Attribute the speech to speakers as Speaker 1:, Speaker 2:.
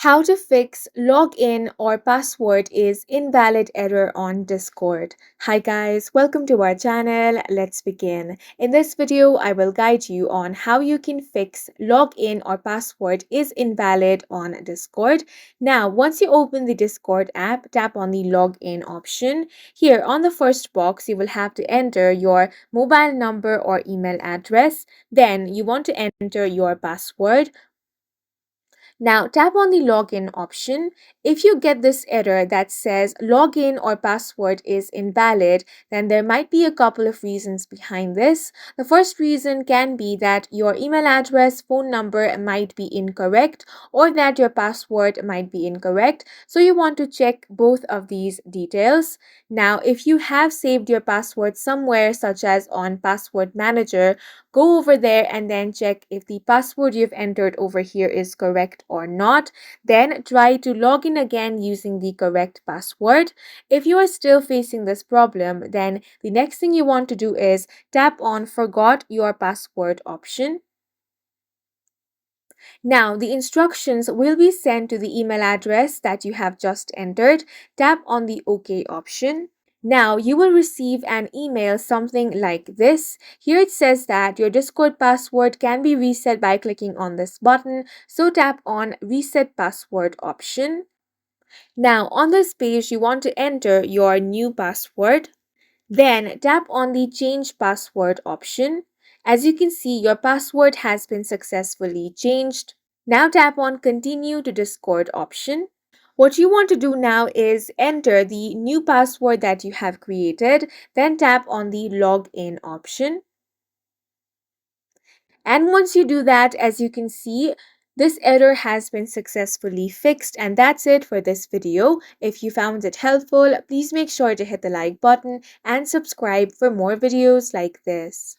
Speaker 1: How to fix login or password is invalid error on Discord. Hi guys, welcome to our channel. Let's begin. In this video, I will guide you on how you can fix login or password is invalid on Discord. Now, once you open the Discord app, tap on the login option. Here on the first box, you will have to enter your mobile number or email address. Then you want to enter your password. Now tap on the login option. If you get this error that says login or password is invalid, then there might be a couple of reasons behind this. The first reason can be that your email address, phone number might be incorrect, or that your password might be incorrect. So you want to check both of these details. Now, if you have saved your password somewhere, such as on Password Manager, go over there and then check if the password you've entered over here is correct or not. Then try to log in again using the correct password. If you are still facing this problem, then the next thing you want to do is tap on Forgot Your Password option. Now, the instructions will be sent to the email address that you have just entered. Tap on the OK option. Now you will receive an email something like this. Here it says that your Discord password can be reset by clicking on this button. So tap on Reset Password option. Now on this page, you want to enter your new password. Then tap on the Change Password option. As you can see, your password has been successfully changed. Now tap on Continue to Discord option. What you want to do now is enter the new password that you have created, then tap on the login option. And once you do that, as you can see, this error has been successfully fixed, and that's it for this video. If you found it helpful, please make sure to hit the like button and subscribe for more videos like this.